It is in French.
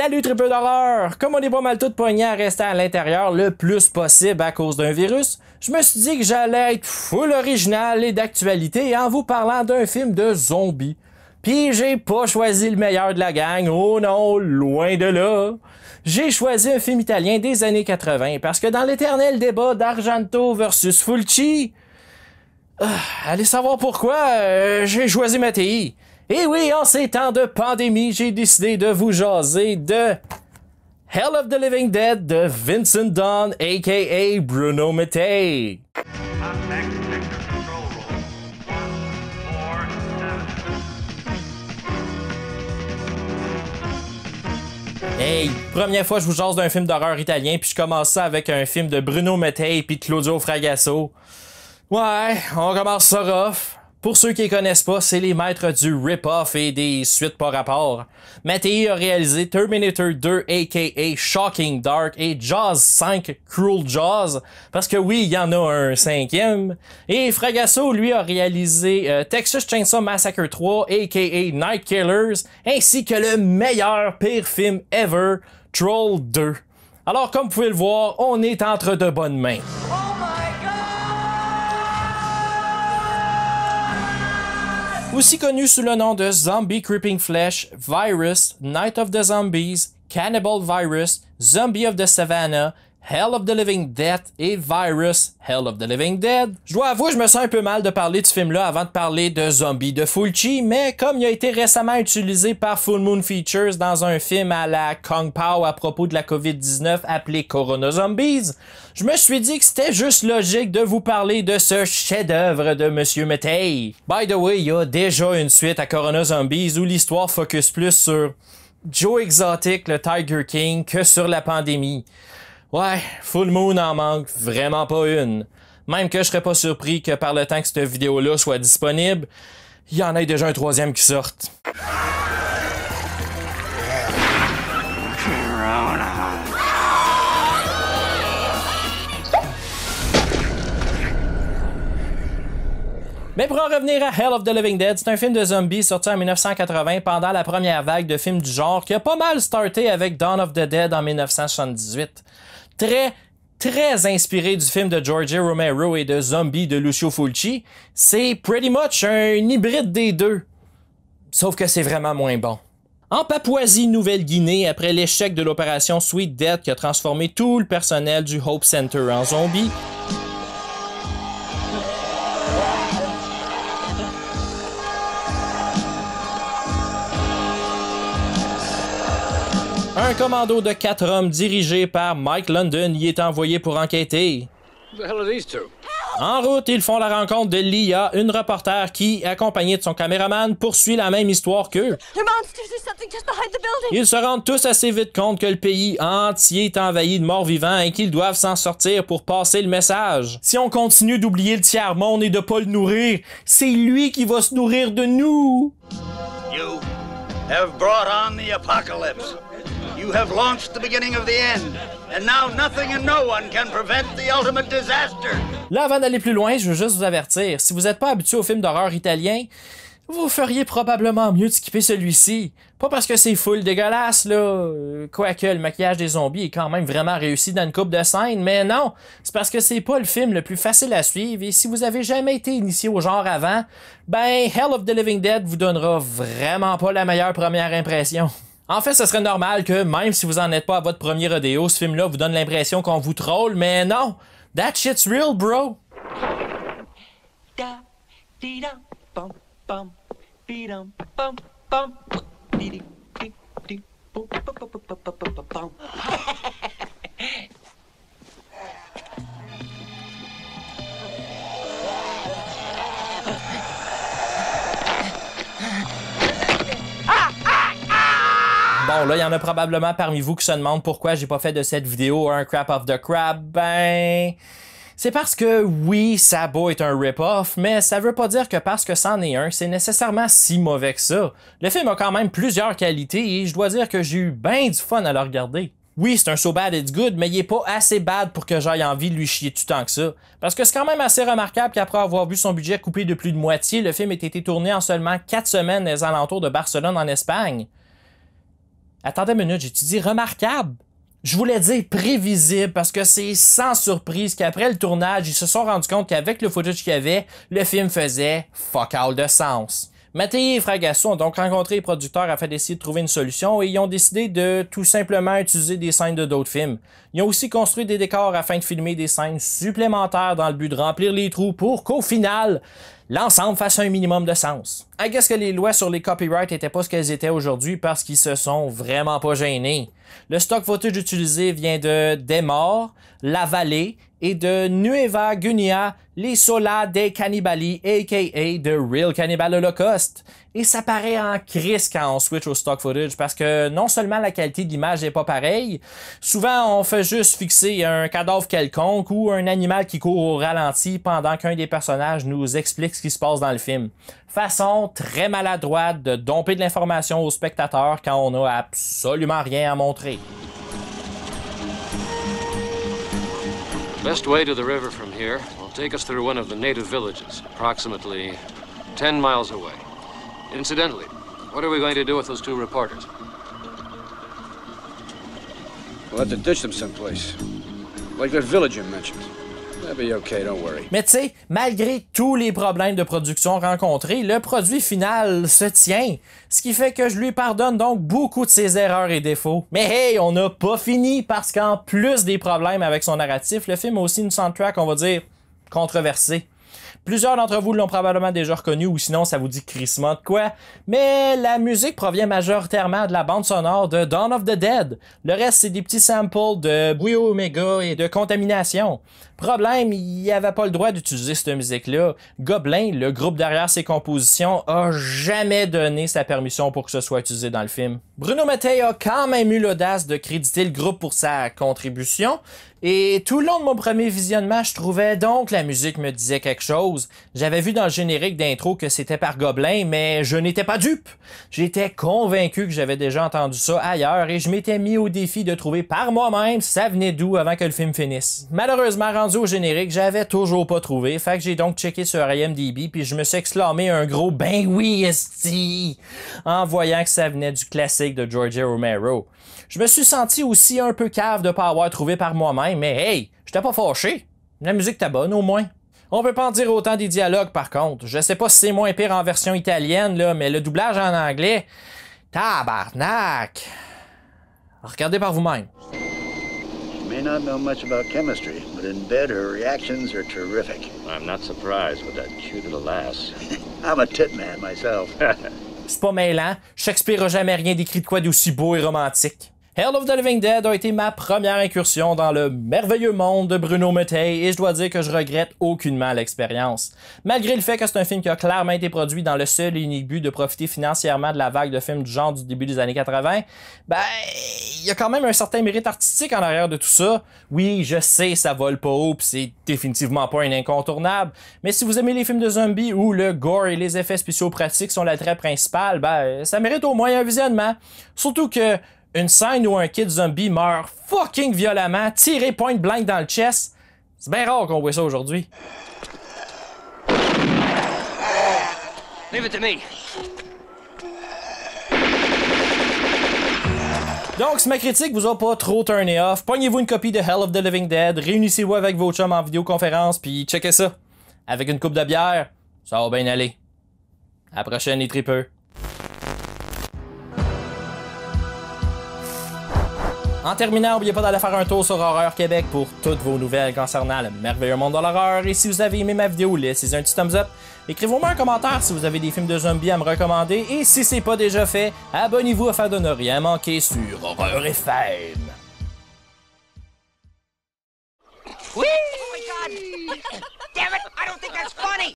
Salut triple d'horreur! Comme on est pas mal tout pognés à rester à l'intérieur le plus possible à cause d'un virus, je me suis dit que j'allais être full original et d'actualité en vous parlant d'un film de zombies. Pis j'ai pas choisi le meilleur de la gang, oh non, loin de là! J'ai choisi un film italien des années 80 parce que dans l'éternel débat d'Argento versus Fulci, allez savoir pourquoi j'ai choisi Mattei. Et oui, en ces temps de pandémie, j'ai décidé de vous jaser de Hell of the Living Dead de Vincent Dawn, a.k.a. Bruno Mattei. Hey, première fois que je vous jase d'un film d'horreur italien, puis je commence ça avec un film de Bruno Mattei puis de Claudio Fragasso. Ouais, on commence ça rough. Pour ceux qui les connaissent pas, c'est les maîtres du rip-off et des suites par rapport. Mattei a réalisé Terminator 2 aka Shocking Dark et Jaws 5 Cruel Jaws, parce que oui, il y en a un cinquième. Et Fragasso, lui, a réalisé Texas Chainsaw Massacre 3 aka Night Killers, ainsi que le meilleur pire film ever, Troll 2. Alors comme vous pouvez le voir, on est entre de bonnes mains. Aussi connu sous le nom de Zombie Creeping Flesh, Virus, Night of the Zombies, Cannibal Virus, Zombie of the Savannah, Hell of the Living Dead et Virus, Hell of the Living Dead. Je dois avouer, je me sens un peu mal de parler de ce film-là avant de parler de Zombie de Fulci, mais comme il a été récemment utilisé par Full Moon Features dans un film à la Kung Pao à propos de la COVID-19 appelé Corona Zombies, je me suis dit que c'était juste logique de vous parler de ce chef-d'œuvre de Monsieur Mattei. By the way, il y a déjà une suite à Corona Zombies où l'histoire focus plus sur Joe Exotic, le Tiger King, que sur la pandémie. Ouais, Full Moon en manque vraiment pas une. Même que je serais pas surpris que par le temps que cette vidéo-là soit disponible, il y en ait déjà un troisième qui sorte. Mais pour en revenir à Hell of the Living Dead, c'est un film de zombies sorti en 1980 pendant la première vague de films du genre qui a pas mal starté avec Dawn of the Dead en 1978. Très inspiré du film de George Romero et de Zombie de Lucio Fulci, c'est pretty much un hybride des deux. Sauf que c'est vraiment moins bon. En Papouasie-Nouvelle-Guinée, après l'échec de l'opération Sweet Death qui a transformé tout le personnel du Hope Center en zombies, un commando de 4 hommes dirigé par Mike London y est envoyé pour enquêter. En route, ils font la rencontre de Lia, une reporter qui, accompagnée de son caméraman, poursuit la même histoire qu'eux. Ils se rendent tous assez vite compte que le pays entier est envahi de morts vivants et qu'ils doivent s'en sortir pour passer le message. Si on continue d'oublier le tiers-monde et de pas le nourrir, c'est lui qui va se nourrir de nous. You have brought on the apocalypse. You have launched the beginning of the end, and now nothing and no one can prevent the ultimate disaster. Là, avant d'aller plus loin, je veux juste vous avertir, si vous n'êtes pas habitué aux films d'horreur italiens, vous feriez probablement mieux de skipper celui-ci. Pas parce que c'est full dégueulasse, là, quoique le maquillage des zombies est quand même vraiment réussi dans une couple de scènes, mais non, c'est parce que c'est pas le film le plus facile à suivre, et si vous avez jamais été initié au genre avant, ben Hell of the Living Dead vous donnera vraiment pas la meilleure première impression. En fait, ce serait normal que, même si vous en êtes pas à votre premier rodéo, ce film-là vous donne l'impression qu'on vous troll, mais non! That shit's real, bro! Bon, là, il y en a probablement parmi vous qui se demandent pourquoi j'ai pas fait de cette vidéo un crap of the crap. Ben, c'est parce que oui, ça a beau être un rip-off, mais ça veut pas dire que parce que c'en est un, c'est nécessairement si mauvais que ça. Le film a quand même plusieurs qualités et je dois dire que j'ai eu ben du fun à le regarder. Oui, c'est un so bad it's good, mais il est pas assez bad pour que j'aille envie de lui chier tout tant que ça. Parce que c'est quand même assez remarquable qu'après avoir vu son budget coupé de plus de moitié, le film ait été tourné en seulement 4 semaines dans les alentours de Barcelone en Espagne. Attendez une minute, j'ai-tu dit remarquable? Je voulais dire prévisible parce que c'est sans surprise qu'après le tournage, ils se sont rendus compte qu'avec le footage qu'il y avait, le film faisait fuck all de sens. Mattei et Fragasso ont donc rencontré les producteurs afin d'essayer de trouver une solution et ils ont décidé de tout simplement utiliser des scènes de d'autres films. Ils ont aussi construit des décors afin de filmer des scènes supplémentaires dans le but de remplir les trous pour qu'au final, l'ensemble fasse un minimum de sens. I guess que les lois sur les copyrights étaient pas ce qu'elles étaient aujourd'hui parce qu'ils se sont vraiment pas gênés. Le stock footage utilisé vient de Des Morts, La Vallée et de Nueva Guinea, l'Isola dei Cannibali, a.k.a. The Real Cannibal Holocaust. Et ça paraît en crise quand on switch au stock footage parce que non seulement la qualité de l'image n'est pas pareille, souvent on fait juste fixer un cadavre quelconque ou un animal qui court au ralenti pendant qu'un des personnages nous explique ce qui se passe dans le film. Façon très maladroite de domper de l'information aux spectateurs quand on n'a absolument rien à montrer. Best way to the river from here will take us through one of the native villages, approximately 10 miles away. Incidentally, what are we going to do with those 2 reporters? We'll have to ditch them someplace. Like that village you mentioned. That'll be okay, don't worry. Mais tu sais, malgré tous les problèmes de production rencontrés, le produit final se tient. Ce qui fait que je lui pardonne donc beaucoup de ses erreurs et défauts. Mais hey, on n'a pas fini parce qu'en plus des problèmes avec son narratif, le film a aussi une soundtrack, on va dire, controversée. Plusieurs d'entre vous l'ont probablement déjà reconnu ou sinon ça vous dit crissement de quoi, mais la musique provient majoritairement de la bande sonore de Dawn of the Dead. Le reste, c'est des petits samples de Bouillot Omega et de Contamination. Problème, il n'y avait pas le droit d'utiliser cette musique-là. Goblin, le groupe derrière ses compositions, a jamais donné sa permission pour que ce soit utilisé dans le film. Bruno Mattei a quand même eu l'audace de créditer le groupe pour sa contribution, et tout le long de mon premier visionnement, je trouvais donc que la musique me disait quelque chose. J'avais vu dans le générique d'intro que c'était par Goblin, mais je n'étais pas dupe. J'étais convaincu que j'avais déjà entendu ça ailleurs et je m'étais mis au défi de trouver par moi-même ça venait d'où avant que le film finisse. Malheureusement, rendu au générique, j'avais toujours pas trouvé, fait que j'ai donc checké sur IMDb puis je me suis exclamé un gros ben oui esti en voyant que ça venait du classique de George Romero. Je me suis senti aussi un peu cave de pas avoir trouvé par moi-même, mais hey, j'étais pas fâché. La musique était bonne au moins. On peut pas en dire autant des dialogues par contre. Je sais pas si c'est moins pire en version italienne, là, mais le doublage en anglais, tabarnak. Regardez par vous-même. She may not know much about chemistry, but in bed her reactions are terrific. I'm not surprised with that cute little lass. I'm a tit man myself. C'est pas mêlant, Shakespeare a jamais rien décrit de quoi d'aussi beau et romantique. Hell of the Living Dead a été ma première incursion dans le merveilleux monde de Bruno Mattei et je dois dire que je regrette aucunement l'expérience. Malgré le fait que c'est un film qui a clairement été produit dans le seul et unique but de profiter financièrement de la vague de films du genre du début des années 80, ben, il y a quand même un certain mérite artistique en arrière de tout ça. Oui, je sais, ça vole pas haut pis c'est définitivement pas un incontournable, mais si vous aimez les films de zombies où le gore et les effets spéciaux pratiques sont l'attrait principal, ben, ça mérite au moins un visionnement. Surtout que une scène où un kid zombie meurt fucking violemment, tiré point blank dans le chest, c'est bien rare qu'on voit ça aujourd'hui. Leave it to me. Donc, si ma critique vous a pas trop turné off, pognez-vous une copie de Hell of the Living Dead, réunissez-vous avec vos chums en vidéoconférence, puis checkez ça. Avec une coupe de bière, ça va bien aller. À la prochaine les tripeux. En terminant, n'oubliez pas d'aller faire un tour sur Horreur Québec pour toutes vos nouvelles concernant le merveilleux monde de l'horreur. Et si vous avez aimé ma vidéo, laissez un petit thumbs up. Écrivez-moi un commentaire si vous avez des films de zombies à me recommander. Et si c'est pas déjà fait, abonnez-vous afin de ne rien manquer sur Horreur FM. Oui! Oh my God! Damn it! I don't think that's funny!